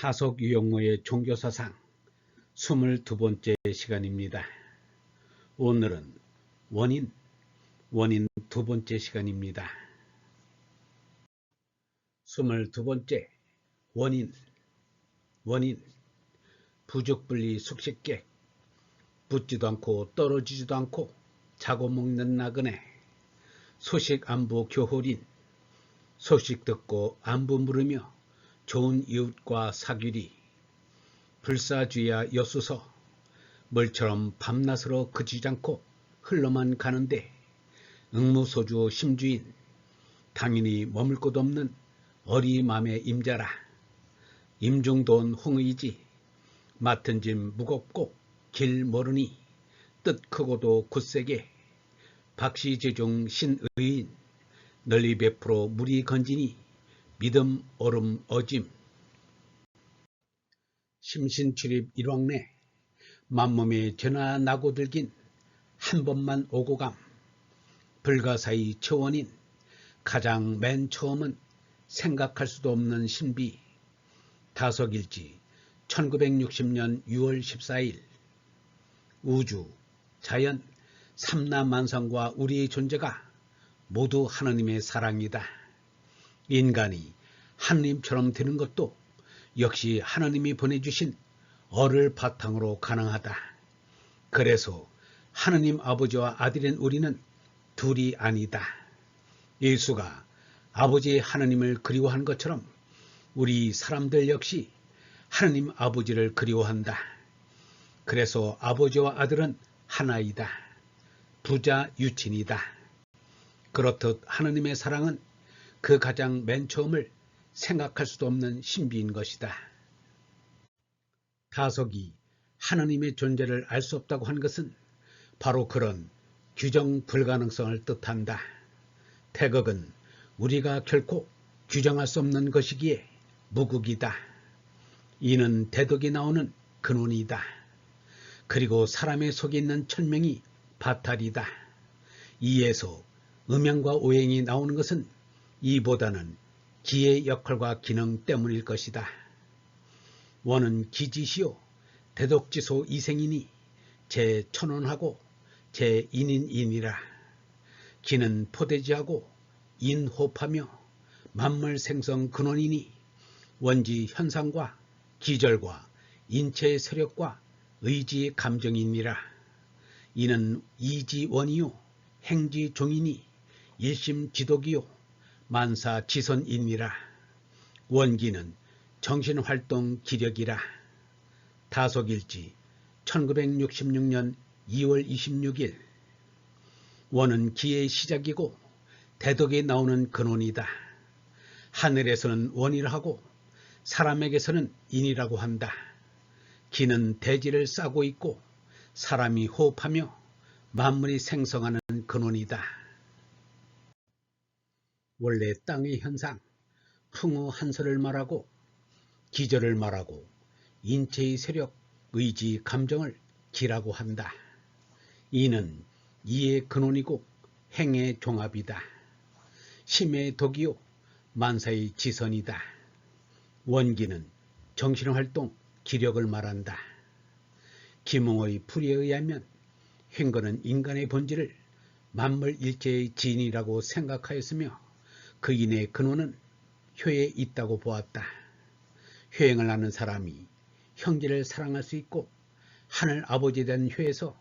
타석 유영모의 종교사상 22번째 시간입니다. 오늘은 원인 두 번째 시간입니다. 22번째 원인 부적분리 숙식객 붙지도 않고 떨어지지도 않고 자고 먹는 나그네 소식 안부 교홀인 소식 듣고 안부 물으며 좋은 이웃과 사귀리 불사주야 여수서 멀처럼 밤낮으로 그치지 않고 흘러만 가는데 응무소주 심주인 당연히 머물 곳 없는 어리맘의 임자라 임중돈 홍의지 맡은 짐 무겁고 길 모르니 뜻 크고도 굳세게 박시제중 신의인 널리 베풀어 물이 건지니 믿음 오름 어짐 심신출입 일왕래 만몸에 전하 나고 들긴 한 번만 오고 감 불가사의 처원인 가장 맨 처음은 생각할 수도 없는 신비 다석일지 1960년 6월 14일 우주, 자연, 삼라만상과 우리의 존재가 모두 하느님의 사랑이다. 인간이 하느님처럼 되는 것도 역시 하느님이 보내주신 어를 바탕으로 가능하다. 그래서 하느님 아버지와 아들인 우리는 둘이 아니다. 예수가 아버지 하느님을 그리워한 것처럼 우리 사람들 역시 하느님 아버지를 그리워한다. 그래서 아버지와 아들은 하나이다. 부자 유친이다. 그렇듯 하느님의 사랑은 그 가장 맨 처음을 생각할 수도 없는 신비인 것이다. 다석이 하느님의 존재를 알 수 없다고 한 것은 바로 그런 규정 불가능성을 뜻한다. 태극은 우리가 결코 규정할 수 없는 것이기에 무극이다. 이는 대덕이 나오는 근원이다. 그리고 사람의 속에 있는 천명이 바탈이다. 이에서 음양과 오행이 나오는 것은 이보다는 기의 역할과 기능 때문일 것이다. 원은 기지시요 대덕지소 이생이니 제천원하고 제인인이니라. 기는 포대지하고 인호파며 만물생성 근원이니 원지 현상과 기절과 인체의 세력과 의지 감정이니라. 이는 이지원이요 행지종이니 일심지독이요 만사지선이니라. 원기는 정신활동 기력이라. 다석일지 1966년 2월 26일 원은 기의 시작이고 대덕에 나오는 근원이다. 하늘에서는 원이라 하고 사람에게서는 인이라고 한다. 기는 대지를 싸고 있고 사람이 호흡하며 만물이 생성하는 근원이다. 원래 땅의 현상, 풍우 한설을 말하고 기절을 말하고 인체의 세력, 의지, 감정을 기라고 한다. 이는 이의 근원이고 행의 종합이다. 심의 덕이요 만사의 지선이다. 원기는 정신활동, 기력을 말한다. 김홍의 풀이에 의하면 행거는 인간의 본질을 만물일체의 지인이라고 생각하였으며 그인의 근원은 효에 있다고 보았다. 효행을 하는 사람이 형제를 사랑할 수 있고 하늘 아버지에 대한 효에서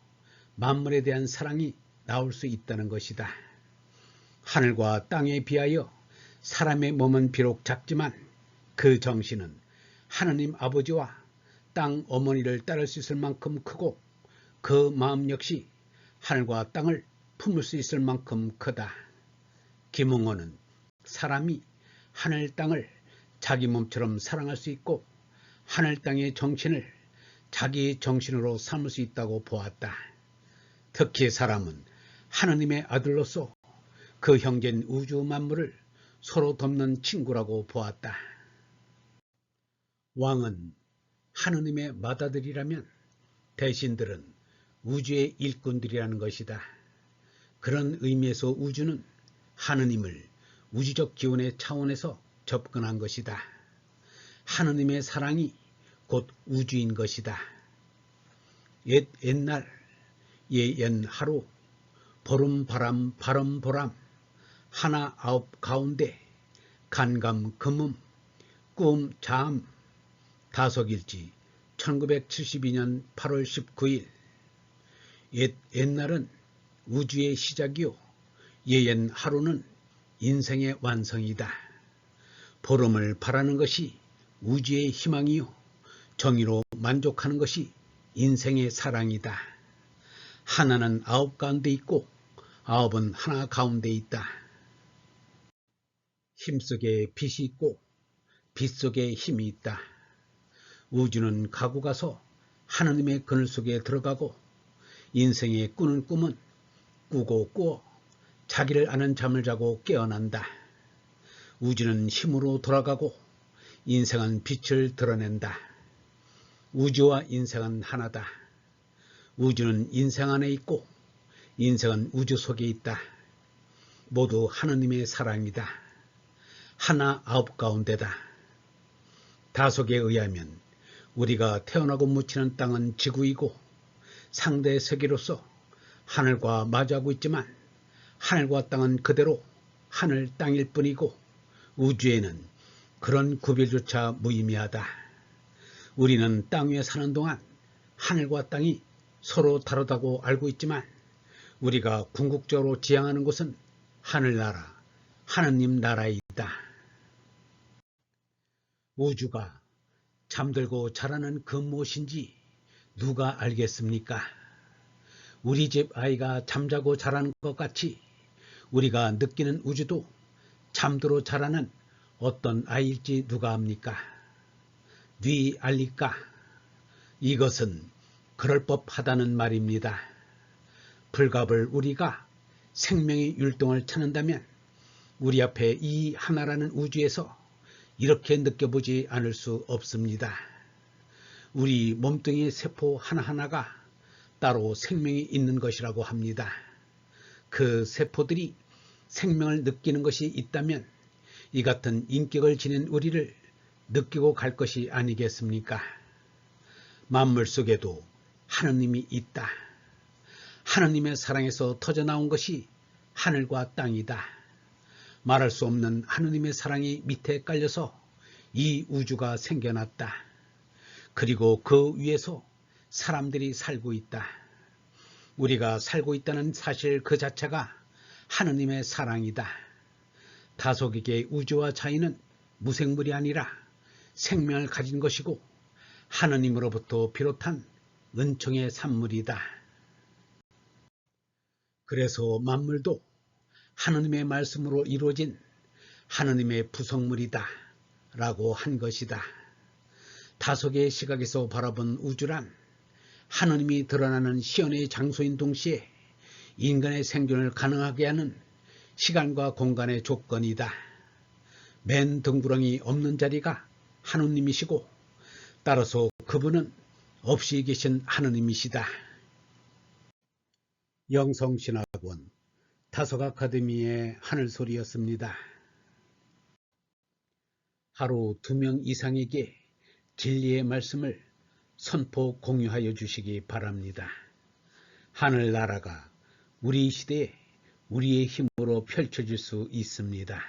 만물에 대한 사랑이 나올 수 있다는 것이다. 하늘과 땅에 비하여 사람의 몸은 비록 작지만 그 정신은 하느님 아버지와 땅 어머니를 따를 수 있을 만큼 크고 그 마음 역시 하늘과 땅을 품을 수 있을 만큼 크다. 김응호는 사람이 하늘 땅을 자기 몸처럼 사랑할 수 있고 하늘 땅의 정신을 자기 정신으로 삼을 수 있다고 보았다. 특히 사람은 하느님의 아들로서 그 형제인 우주 만물을 서로 돕는 친구라고 보았다. 왕은 하느님의 맏아들이라면 대신들은 우주의 일꾼들이라는 것이다. 그런 의미에서 우주는 하느님을 우주적 기원의 차원에서 접근한 것이다. 하느님의 사랑이 곧 우주인 것이다. 옛날 옛 하루 보름 바람 바람 보람 하나 아홉 가운데 간감 금음 꿈 잠 다속일지 1972년 8월 19일 옛날은 우주의 시작이요 옛 하루는 인생의 완성이다. 보름을 바라는 것이 우주의 희망이요 정의로 만족하는 것이 인생의 사랑이다. 하나는 아홉 가운데 있고 아홉은 하나 가운데 있다. 힘 속에 빛이 있고 빛 속에 힘이 있다. 우주는 가고 가서 하느님의 그늘 속에 들어가고 인생의 꾸는 꿈은 꾸고 꾸어 자기를 아는 잠을 자고 깨어난다. 우주는 힘으로 돌아가고 인생은 빛을 드러낸다. 우주와 인생은 하나다. 우주는 인생 안에 있고 인생은 우주 속에 있다. 모두 하느님의 사랑이다. 하나 아홉 가운데다. 다속에 의하면 우리가 태어나고 묻히는 땅은 지구이고 상대 세계로서 하늘과 마주하고 있지만 하늘과 땅은 그대로 하늘 땅일 뿐이고 우주에는 그런 구별조차 무의미하다. 우리는 땅 위에 사는 동안 하늘과 땅이 서로 다르다고 알고 있지만 우리가 궁극적으로 지향하는 곳은 하늘나라, 하느님 나라이다. 우주가 잠들고 자라는 그 무엇인지 누가 알겠습니까? 우리 집 아이가 잠자고 자라는 것 같이 우리가 느끼는 우주도 잠들어 자라는 어떤 아이일지 누가 압니까? 뉘 알리까? 이것은 그럴 법하다는 말입니다. 불갑을 우리가 생명의 율동을 찾는다면 우리 앞에 이 하나라는 우주에서 이렇게 느껴보지 않을 수 없습니다. 우리 몸뚱이 세포 하나하나가 따로 생명이 있는 것이라고 합니다. 그 세포들이 생명을 느끼는 것이 있다면 이 같은 인격을 지닌 우리를 느끼고 갈 것이 아니겠습니까? 만물 속에도 하느님이 있다. 하느님의 사랑에서 터져나온 것이 하늘과 땅이다. 말할 수 없는 하느님의 사랑이 밑에 깔려서 이 우주가 생겨났다. 그리고 그 위에서 사람들이 살고 있다. 우리가 살고 있다는 사실 그 자체가 하느님의 사랑이다. 다속에게 우주와 자연은 무생물이 아니라 생명을 가진 것이고 하느님으로부터 비롯한 은총의 산물이다. 그래서 만물도 하느님의 말씀으로 이루어진 하느님의 부속물이다 라고 한 것이다. 다속의 시각에서 바라본 우주란 하느님이 드러나는 시연의 장소인 동시에 인간의 생존을 가능하게 하는 시간과 공간의 조건이다. 맨 등구렁이 없는 자리가 하느님이시고 따라서 그분은 없이 계신 하느님이시다. 영성신학원 다속아카데미의 하늘소리였습니다. 하루 2명 이상에게 진리의 말씀을 선포 공유하여 주시기 바랍니다. 하늘나라가 우리 시대에 우리의 힘으로 펼쳐질 수 있습니다.